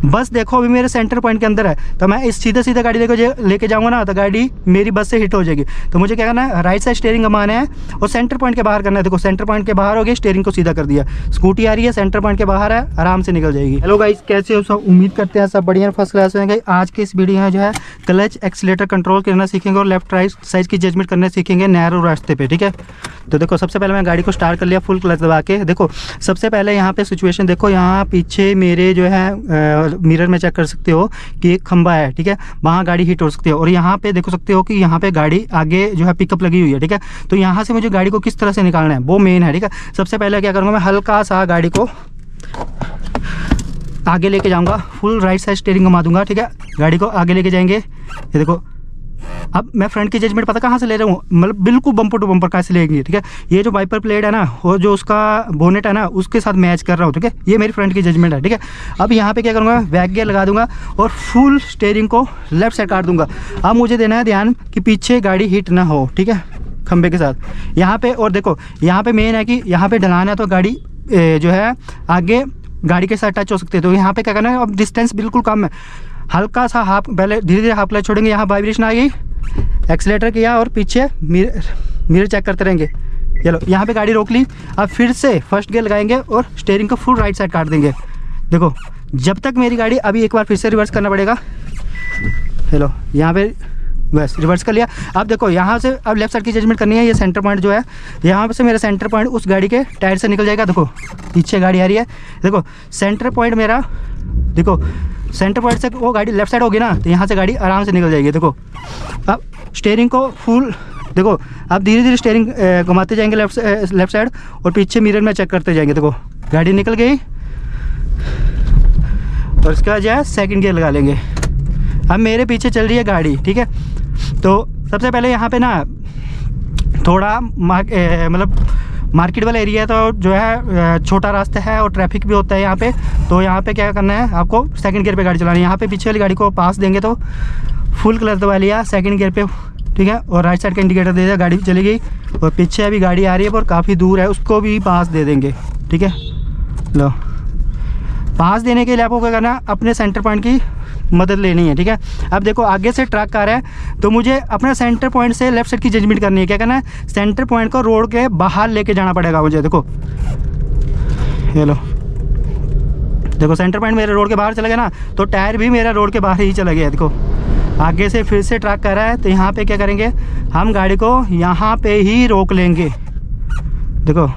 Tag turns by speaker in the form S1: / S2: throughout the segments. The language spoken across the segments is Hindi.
S1: बस देखो अभी मेरे सेंटर पॉइंट के अंदर है, तो मैं इस सीधे सीधे गाड़ी लेके जाऊँगा ना, तो गाड़ी मेरी बस से हिट हो जाएगी। तो मुझे क्या करना है, राइट साइड स्टीयरिंग घुमाना है और सेंटर पॉइंट के बाहर करना है। देखो सेंटर पॉइंट के बाहर हो गया, स्टीयरिंग को सीधा कर दिया, स्कूटी आ रही है सेंटर पॉइंट के बाहर है, आराम से निकल जाएगी। हेलो गाइस, कैसे हो सब? उम्मीद करते हैं सब बढ़िया फर्स्ट क्लास में। आज के इस वीडियो में जो है क्लच एक्सीलेटर कंट्रोल करना सीखेंगे और लेफ्ट राइट साइड की जजमेंट करना सीखेंगे नैरो रास्ते पे, ठीक है। तो देखो सबसे पहले मैं गाड़ी को स्टार्ट कर लिया फुल क्लच दबा के। देखो सबसे पहले यहाँ पे सिचुएशन देखो, यहाँ पीछे मेरे जो है मिरर में चेक कर सकते हो कि एक खंबा है, ठीक है, वहाँ गाड़ी हिट हो सकती है। और यहाँ पे देखो सकते हो कि यहाँ पे गाड़ी आगे जो है पिकअप लगी हुई है, ठीक है। तो यहाँ से मुझे गाड़ी को किस तरह से निकालना है वो मेन है, ठीक है। सबसे पहले क्या करूँगा, मैं हल्का सा गाड़ी को आगे लेके जाऊँगा, फुल राइट साइड स्टीयरिंग घुमा दूंगा, ठीक है। गाड़ी को आगे लेके जाएंगे। ये देखो अब मैं फ्रंट की जजमेंट पता कहाँ से ले रहा हूँ, मतलब बिल्कुल बम्पर टू बम्पर कैसे लेंगे, ठीक है। ये जो वाइपर प्लेट है ना, वो जो उसका बोनेट है ना, उसके साथ मैच कर रहा हूँ, ठीक है। ये मेरी फ्रंट की जजमेंट है, ठीक है। अब यहाँ पे क्या करूँगा, बैक गियर लगा दूंगा और फुल स्टीयरिंग को लेफ्ट साइड काट दूंगा। अब मुझे देना है ध्यान कि पीछे गाड़ी हिट ना हो, ठीक है, खंबे के साथ यहाँ पे। और देखो यहाँ पे मेन है कि यहाँ पे ढलान है, तो गाड़ी जो है आगे गाड़ी के साथ टच हो सकते हैं। तो यहाँ पे क्या करना है, अब डिस्टेंस बिल्कुल कम है, हल्का सा हाफ, पहले धीरे धीरे हाफ क्लच छोड़ेंगे, यहाँ वाइब्रेशन आ गई, एक्सीलेटर किया और पीछे मिरर चेक करते रहेंगे। चलो यहाँ पे गाड़ी रोक ली। अब फिर से फर्स्ट गियर लगाएंगे और स्टीयरिंग को फुल राइट साइड काट देंगे। देखो जब तक मेरी गाड़ी, अभी एक बार फिर से रिवर्स करना पड़ेगा। हेलो यहाँ पे बस रिवर्स कर लिया। अब देखो यहाँ से अब लेफ्ट साइड की जजमेंट करनी है। ये सेंटर पॉइंट जो है, यहाँ से मेरा सेंटर पॉइंट उस गाड़ी के टायर से निकल जाएगा। देखो पीछे गाड़ी आ रही है, देखो सेंटर पॉइंट मेरा, देखो सेंटर पॉइंट से वो गाड़ी लेफ्ट साइड होगी ना, तो यहाँ से गाड़ी आराम से निकल जाएगी। देखो अब स्टीयरिंग को फुल, देखो अब धीरे धीरे स्टीयरिंग घुमाते जाएंगे लेफ्ट साइड और पीछे मिरर में चेक करते जाएंगे। देखो गाड़ी निकल गई और इसके बाद जो है सेकेंड गियर लगा लेंगे। अब मेरे पीछे चल रही है गाड़ी, ठीक है। तो सबसे पहले यहाँ पे ना थोड़ा मतलब मार्केट वाला एरिया है, तो जो है छोटा रास्ता है और ट्रैफिक भी होता है यहाँ पे। तो यहाँ पे क्या करना है, आपको सेकंड गियर पे गाड़ी चलानी है। यहाँ पे पीछे वाली गाड़ी को पास देंगे तो फुल क्लच दबा लिया सेकंड गियर पे, ठीक है। और राइट साइड का इंडिकेटर दे दिया, गाड़ी चली गई। और पीछे अभी गाड़ी आ रही है पर काफ़ी दूर है, उसको भी पास दे देंगे, ठीक है। लो पास देने के लिए आपको क्या करना है, अपने सेंटर पॉइंट की मदद लेनी है, ठीक है। अब देखो आगे से ट्रक आ रहा है, तो मुझे अपने सेंटर पॉइंट से लेफ्ट साइड की जजमेंट करनी है। क्या करना है, सेंटर पॉइंट को रोड के बाहर लेके जाना पड़ेगा मुझे। देखो ये लो, देखो सेंटर पॉइंट मेरे रोड के बाहर चला गया ना, तो टायर भी मेरा रोड के बाहर ही चला गया। देखो आगे से फिर से ट्रक कर रहा है, तो यहाँ पे क्या करेंगे, हम गाड़ी को यहाँ पे ही रोक लेंगे। देखो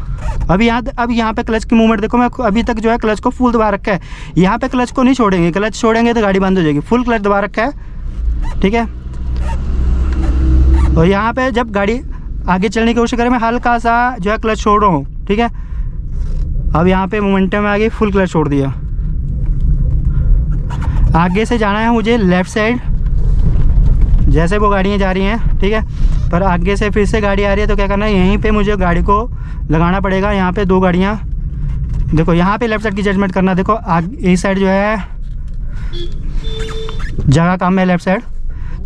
S1: अब यहाँ पे क्लच की मूवमेंट देखो, मैं अभी तक जो है क्लच को फुल दबा रखा है। यहाँ पे क्लच को नहीं छोड़ेंगे, क्लच छोड़ेंगे तो गाड़ी बंद हो जाएगी। फुल क्लच दबा रखा है, ठीक है। और यहाँ पे जब गाड़ी आगे चलने की कोशिश करें, मैं हल्का सा जो है क्लच छोड़ रहा हूँ, ठीक है। अब यहाँ पे मोमेंटम में आ गई, फुल क्लच छोड़ दिया। आगे से जाना है मुझे लेफ़्ट साइड, जैसे वो गाड़ियाँ जा रही हैं, ठीक है। पर आगे से फिर से गाड़ी आ रही है, तो क्या करना है, यहीं पे मुझे गाड़ी को लगाना पड़ेगा। यहाँ पे दो गाड़ियाँ, देखो यहाँ पे लेफ्ट साइड की जजमेंट करना। देखो आगे इस साइड जो है जगह कम है लेफ्ट साइड,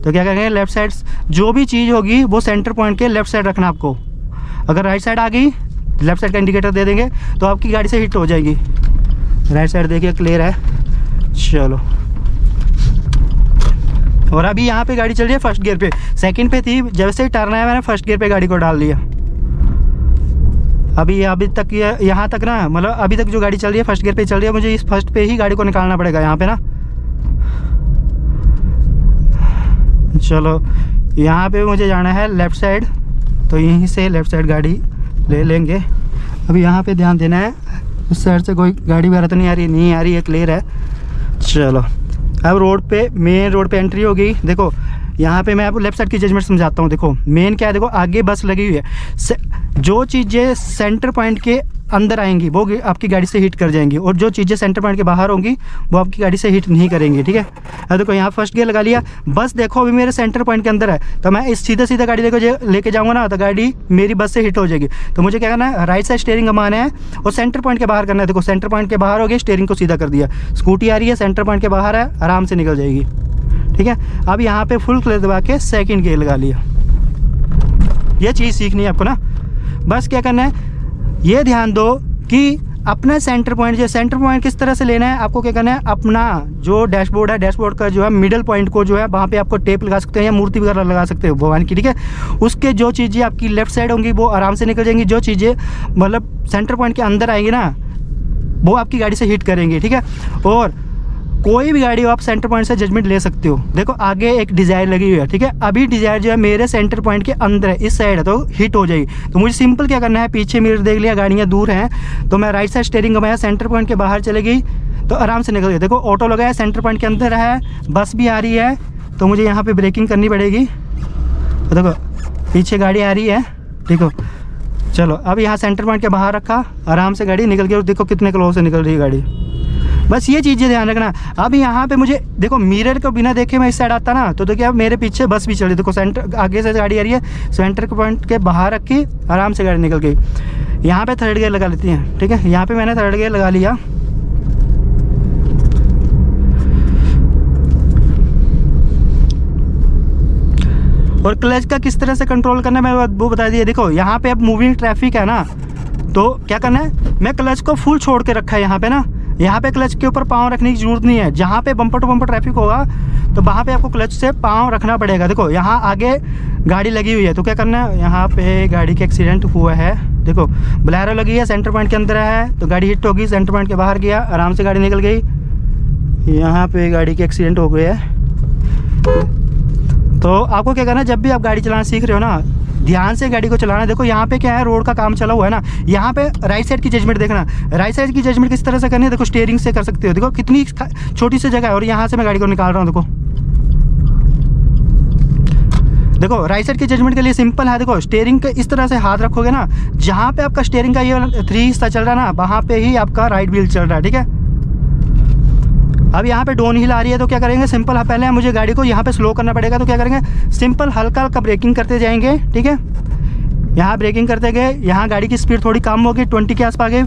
S1: तो क्या करेंगे, लेफ्ट साइड जो भी चीज़ होगी वो सेंटर पॉइंट के लेफ्ट साइड रखना आपको। अगर राइट साइड आ गई, लेफ्ट साइड का इंडिकेटर दे देंगे तो आपकी गाड़ी से हिट हो जाएगी। राइट साइड देखिए क्लियर है, चलो। और अभी यहाँ पे गाड़ी चल रही है फर्स्ट गियर पे, सेकंड पे थी, जैसे ही टर्न आया मैंने फर्स्ट गियर पे गाड़ी को डाल दिया। अभी तक यहाँ तक ना, मतलब अभी तक जो गाड़ी चल रही है फर्स्ट गियर पे चल रही है, मुझे इस फर्स्ट पे ही गाड़ी को निकालना पड़ेगा यहाँ पे ना। चलो यहाँ पे मुझे जाना है लेफ़्ट साइड, तो यहीं से लेफ़्ट साइड गाड़ी ले लेंगे। अभी यहाँ पे ध्यान देना है, उस साइड से कोई गाड़ी वगैरह तो नहीं आ रही है, क्लियर है। चलो अब रोड पे, मेन रोड पे एंट्री हो गई। देखो यहाँ पे मैं आपको लेफ्ट साइड की जजमेंट समझाता हूँ। देखो मेन क्या है, देखो आगे बस लगी हुई है, जो चीज़ें सेंटर पॉइंट के अंदर आएंगी वो आपकी गाड़ी से हिट कर जाएंगी, और जो चीज़ें सेंटर पॉइंट के बाहर होंगी वो आपकी गाड़ी से हिट नहीं करेंगी, ठीक है। अब देखो यहाँ फर्स्ट गियर लगा लिया। बस देखो अभी मेरे सेंटर पॉइंट के अंदर है, तो मैं इस सीधे सीधे गाड़ी लेके जाऊँगा ना, तो गाड़ी मेरी बस से हिट हो जाएगी। तो मुझे क्या करना है, राइट साइड स्टीयरिंग घुमाना है और सेंटर पॉइंट के बाहर करना है। देखो सेंटर पॉइंट के बाहर हो गया, स्टीयरिंग को सीधा कर दिया, स्कूटी आ रही है सेंटर पॉइंट के बाहर है, आराम से निकल जाएगी, ठीक है। अब यहाँ पे फुल क्लच दबा के सेकंड गियर लगा लिया। ये चीज़ सीखनी है आपको ना। बस क्या करना है, ये ध्यान दो कि अपना सेंटर पॉइंट, जो सेंटर पॉइंट किस तरह से लेना है, आपको क्या करना है, अपना जो डैशबोर्ड है, डैशबोर्ड का जो है मिडल पॉइंट को जो है वहाँ पे आपको टेप लगा सकते हैं या मूर्ति वगैरह लगा सकते हो भगवान की, ठीक है। उसके जो चीज़ें आपकी लेफ्ट साइड होंगी वो आराम से निकल जाएंगी, जो चीज़ें मतलब सेंटर पॉइंट के अंदर आएंगी ना वो आपकी गाड़ी से हिट करेंगी, ठीक है। और कोई भी गाड़ी हो आप सेंटर पॉइंट से जजमेंट ले सकते हो। देखो आगे एक डिज़ायर लगी हुई है, ठीक है, अभी डिज़ायर जो है मेरे सेंटर पॉइंट के अंदर है, इस साइड है तो हिट हो जाएगी। तो मुझे सिंपल क्या करना है, पीछे मिरर देख लिया, गाड़ियाँ दूर हैं तो मैं राइट साइड स्टीयरिंग घुमाया, सेंटर पॉइंट के बाहर चले गई तो आराम से निकल गई। देखो ऑटो लगा है, सेंटर पॉइंट के अंदर है, बस भी आ रही है तो मुझे यहाँ पर ब्रेकिंग करनी पड़ेगी। तो देखो पीछे गाड़ी आ रही है, देखो चलो अब यहाँ सेंटर पॉइंट के बाहर रखा, आराम से गाड़ी निकल गई और देखो कितने क्लोज से निकल रही है गाड़ी। बस ये चीज़ें ध्यान रखना। अब यहाँ पे मुझे देखो मिरर को बिना देखे मैं इस साइड आता ना तो देखिए अब मेरे पीछे बस भी चल रही, देखो सेंटर आगे से गाड़ी आ रही है, सेंटर के पॉइंट के बाहर रखी, आराम से गाड़ी निकल गई। यहाँ पे थर्ड गियर लगा लेती हैं, ठीक है, यहाँ पे मैंने थर्ड गियर लगा लिया। और क्लच का किस तरह से कंट्रोल करना है मैं वो बता दिया। देखो यहाँ पे अब मूविंग ट्रैफिक है ना तो क्या करना है, मैं क्लच को फुल छोड़ के रखा है यहाँ पे ना, यहाँ पे क्लच के ऊपर पाँव रखने की ज़रूरत नहीं है। जहाँ पे बम्पर टू बम्पर ट्रैफिक होगा तो वहाँ पे आपको क्लच से पाँव रखना पड़ेगा। देखो यहाँ आगे गाड़ी लगी हुई है तो क्या करना है, यहाँ पे गाड़ी का एक्सीडेंट हुआ है, देखो बोलेरो लगी है, सेंटर पॉइंट के अंदर है तो गाड़ी हिट होगी, सेंटर पॉइंट के बाहर गया, आराम से गाड़ी निकल गई। यहाँ पे गाड़ी के एक्सीडेंट हो गया है। तो आपको क्या करना है, जब भी आप गाड़ी चलाना सीख रहे हो ना ध्यान से गाड़ी को चलाना। देखो यहाँ पे क्या है, रोड का काम चला हुआ है ना, यहाँ पे राइट साइड की जजमेंट देखना। राइट साइड की जजमेंट किस तरह से करनी है, देखो स्टीयरिंग से कर सकते हो। देखो कितनी छोटी सी जगह है और यहाँ से मैं गाड़ी को निकाल रहा हूँ। देखो राइट साइड की जजमेंट के लिए सिंपल है, देखो स्टीयरिंग के इस तरह से हाथ रखोगे ना, जहाँ पे आपका स्टीयरिंग का ये 3 हिस्सा चल रहा है ना वहाँ पे ही आपका राइट व्हील चल रहा है, ठीक है। अब यहाँ पे डाउन हिल आ रही है तो क्या करेंगे, सिंपल पहले मुझे गाड़ी को यहाँ पे स्लो करना पड़ेगा तो क्या करेंगे, सिंपल हल्का हल्का ब्रेकिंग करते जाएंगे, ठीक है। यहाँ ब्रेकिंग करते गए, यहाँ गाड़ी की स्पीड थोड़ी कम होगी, 20 के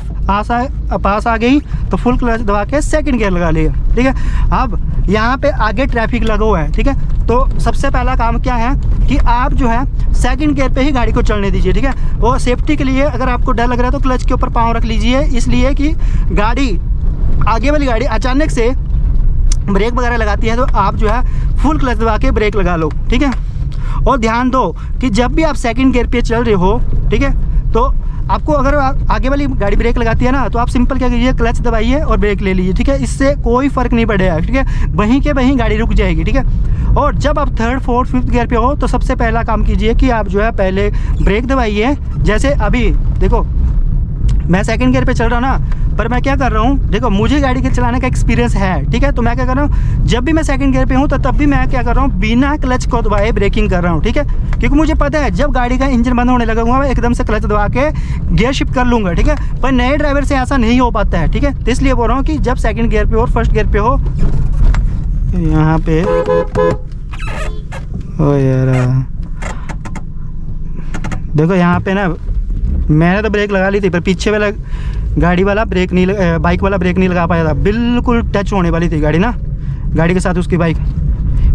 S1: पास आ गई तो फुल क्लच दबा के सेकंड गियर लगा लिया, ठीक है। अब यहाँ पे आगे ट्रैफिक लगा हुआ है, ठीक है, तो सबसे पहला काम क्या है कि आप जो है सेकंड गियर पे ही गाड़ी को चलने दीजिए, ठीक है। और सेफ्टी के लिए अगर आपको डर लग रहा है तो क्लच के ऊपर पाँव रख लीजिए, इसलिए कि गाड़ी आगे वाली गाड़ी अचानक से ब्रेक वगैरह लगाती है तो आप जो है फुल क्लच दबा के ब्रेक लगा लो, ठीक है। और ध्यान दो कि जब भी आप सेकंड गियर पे चल रहे हो, ठीक है, तो आपको अगर आगे वाली गाड़ी ब्रेक लगाती है ना तो आप सिंपल क्या कीजिए, क्लच दबाइए और ब्रेक ले लीजिए, ठीक है। इससे कोई फ़र्क नहीं पड़ेगा, ठीक है, वहीं के वहीं गाड़ी रुक जाएगी, ठीक है। और जब आप थर्ड फोर्थ फिफ्थ गियर पे हो तो सबसे पहला काम कीजिए कि आप जो है पहले ब्रेक दबाइए। जैसे अभी देखो मैं सेकंड गियर पे चल रहा हूँ ना, पर मैं क्या कर रहा हूँ, देखो मुझे गाड़ी के चलाने का एक्सपीरियंस है, ठीक है, तो मैं क्या कर रहा हूँ, जब भी मैं सेकंड गियर पे हूँ तो तब भी मैं क्या कर रहा हूँ, बिना क्लच को दबाए ब्रेकिंग कर रहा हूँ, ठीक है। क्योंकि मुझे पता है जब गाड़ी का इंजन बंद होने लगा हुआ मैं एकदम से क्लच दबा के गियर शिफ्ट कर लूँगा, ठीक है। पर नए ड्राइवर से ऐसा नहीं हो पाता है, ठीक है। तो इसलिए बोल रहा हूँ कि जब सेकेंड गियर पे हो और फर्स्ट गियर पे हो, यहाँ पे ओ यार देखो यहाँ पे ना मैंने तो ब्रेक लगा ली थी पर पीछे वाला गाड़ी वाला ब्रेक नहीं, बाइक वाला ब्रेक नहीं लगा पाया था, बिल्कुल टच होने वाली थी गाड़ी ना, गाड़ी के साथ उसकी बाइक।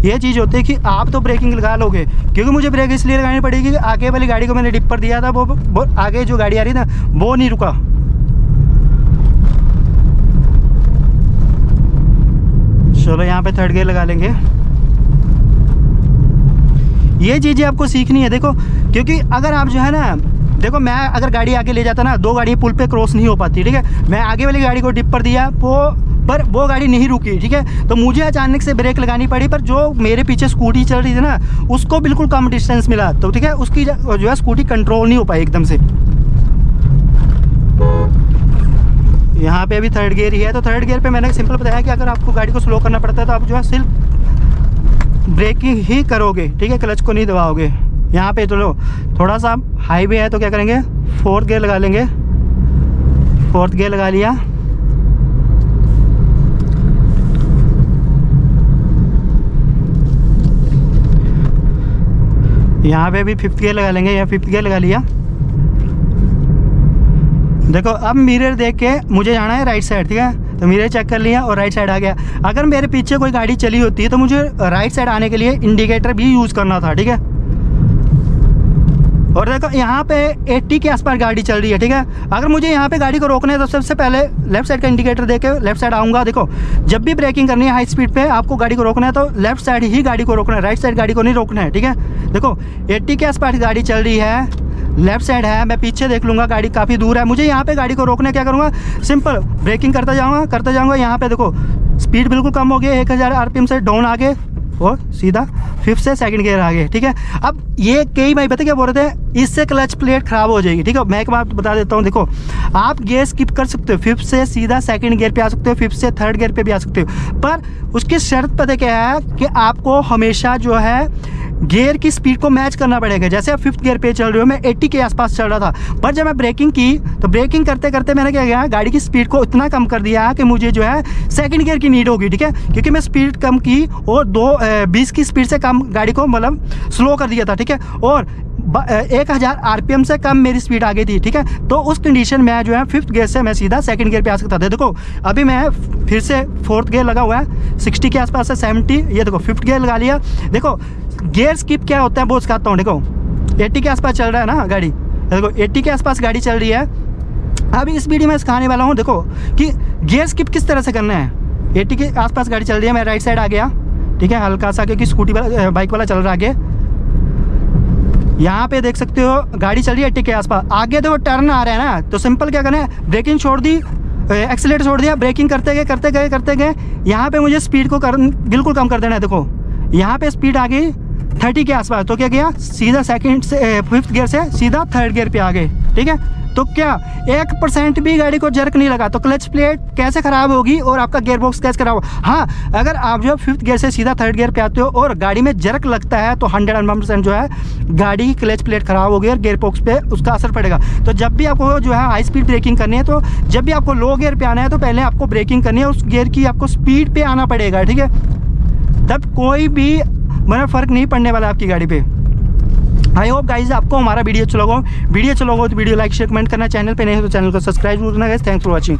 S1: ये चीज़ होती है कि आप तो ब्रेकिंग लगा लोगे, क्योंकि मुझे ब्रेक इसलिए लगानी पड़ेगी कि आगे वाली गाड़ी को मैंने डिप पर दिया था, वो आगे जो गाड़ी आ रही था वो नहीं रुका। चलो यहाँ पे थर्ड गियर लगा लेंगे। ये चीज़ें आपको सीखनी है, देखो, क्योंकि अगर आप जो है ना, देखो मैं अगर गाड़ी आगे ले जाता ना, दो गाड़ी पुल पे क्रॉस नहीं हो पाती, ठीक है। मैं आगे वाली गाड़ी को डिप पर दिया पर वो गाड़ी नहीं रुकी, ठीक है, तो मुझे अचानक से ब्रेक लगानी पड़ी। पर जो मेरे पीछे स्कूटी चल रही थी ना उसको बिल्कुल कम डिस्टेंस मिला, तो ठीक है उसकी जो है स्कूटी कंट्रोल नहीं हो पाई एकदम से। यहाँ पे अभी थर्ड गियर ही है, तो थर्ड गियर पे मैंने सिंपल बताया कि अगर आपको गाड़ी को स्लो करना पड़ता है तो आप जो है सिर्फ ब्रेकिंग ही करोगे, ठीक है, क्लच को नहीं दबाओगे। यहाँ पे चलो थोड़ा सा हाईवे है तो क्या करेंगे, फोर्थ गियर लगा लेंगे। फोर्थ गियर लगा लिया, यहाँ पे भी फिफ्थ गियर लगा लेंगे, या फिफ्थ गियर लगा लिया। देखो अब मिरर देख के मुझे जाना है राइट साइड, ठीक है, तो मिरर चेक कर लिया और राइट साइड आ गया। अगर मेरे पीछे कोई गाड़ी चली होती है तो मुझे राइट साइड आने के लिए इंडिकेटर भी यूज़ करना था, ठीक है। और देखो यहाँ पे 80 के आसपास गाड़ी चल रही है, ठीक है। अगर मुझे यहाँ पे गाड़ी को रोकना है तो सबसे पहले लेफ्ट साइड का इंडिकेटर देके लेफ्ट साइड आऊँगा। देखो जब भी ब्रेकिंग करनी है हाई स्पीड पे आपको गाड़ी को रोकना है तो लेफ्ट साइड ही गाड़ी को रोकना है, राइट साइड गाड़ी को नहीं रोकना है, ठीक है। देखो 80 के आसपास गाड़ी चल रही है, लेफ्ट साइड है, मैं पीछे देख लूँगा, गाड़ी काफ़ी दूर है। मुझे यहाँ पे गाड़ी को रोकने क्या करूँगा, सिंपल ब्रेकिंग करता जाऊँगा। यहाँ पे देखो स्पीड बिल्कुल कम हो गई, 1000 RPM से डाउन आगे और सीधा 5th से 2nd गियर आगे, ठीक है। अब ये कई भाई पता क्या बोल रहे थे, इससे क्लच प्लेट ख़राब हो जाएगी, ठीक है। मैं एक बात बता देता हूँ, देखो आप गियर स्किप कर सकते हो, 5th से सीधा 2nd गियर पे आ सकते हो, 5th से 3rd गियर पे भी आ सकते हो, पर उसकी शर्त पता क्या है कि आपको हमेशा जो है गियर की स्पीड को मैच करना पड़ेगा। जैसे आप 5th गियर पे चल रहे हो, मैं 80 के आसपास चल रहा था, पर जब मैं ब्रेकिंग की तो ब्रेकिंग करते करते मैंने क्या किया, गाड़ी की स्पीड को इतना कम कर दिया कि मुझे जो है 2nd गियर की नीड होगी, ठीक है। क्योंकि मैं स्पीड कम की और 20 की स्पीड से कम गाड़ी को मतलब स्लो कर दिया था, ठीक है। और 1000 RPM से कम मेरी स्पीड आ गई थी, ठीक है। तो उस कंडीशन में जो है 5th गियर से मैं सीधा 2nd गियर पे आ सकता था। देखो अभी मैं फिर से 4th गियर लगा हुआ है, 60 के आसपास से 70, ये देखो 5th गियर लगा लिया। देखो गियर स्किप क्या होता है वो सिखाता हूँ। देखो 80 के आसपास चल रहा है ना गाड़ी, देखो 80 के आसपास गाड़ी चल रही है। अभी इस वीडियो में सिखाने वाला हूँ देखो कि गियर स्किप किस तरह से करना है। 80 के आसपास गाड़ी चल रही है, मैं राइट साइड आ गया, ठीक है, हल्का सा, क्योंकि स्कूटी वाला बाइक वाला चल रहा है आगे। यहाँ पे देख सकते हो गाड़ी चल रही है 80 के आसपास, आगे देखो टर्न आ रहा है ना, तो सिंपल क्या करना है, ब्रेकिंग छोड़ दी, एक्सीलेटर छोड़ दिया, ब्रेकिंग करते गए। यहाँ पे मुझे स्पीड को बिल्कुल कम कर देना है। देखो यहाँ पे स्पीड आ गई 30 के आसपास, तो क्या किया, सीधा 5th गियर से सीधा 3rd गियर पे आ गए, ठीक है। तो क्या 1% भी गाड़ी को जर्क नहीं लगा, तो क्लच प्लेट कैसे ख़राब होगी और आपका गियर बॉक्स कैसे ख़राब होगा। हाँ, अगर आप जो 5th गियर से सीधा 3rd गियर पे आते हो और गाड़ी में जर्क लगता है तो 101% जो है गाड़ी की क्लच प्लेट ख़राब होगी और गियर बॉक्स पे उसका असर पड़ेगा। तो जब भी आपको जो है हाई स्पीड ब्रेकिंग करनी है, तो जब भी आपको लो गियर पे आना है तो पहले आपको ब्रेकिंग करनी है, उस गियर की आपको स्पीड पे आना पड़ेगा, ठीक है। तब कोई भी मतलब फ़र्क नहीं पड़ने वाला आपकी गाड़ी पे। आई होप गाइज आपको हमारा वीडियो अच्छा लगा हो तो वीडियो लाइक शेयर कमेंट करना, चैनल पे नहीं हो तो चैनल को सब्सक्राइब करना गाइज। Thanks for watching.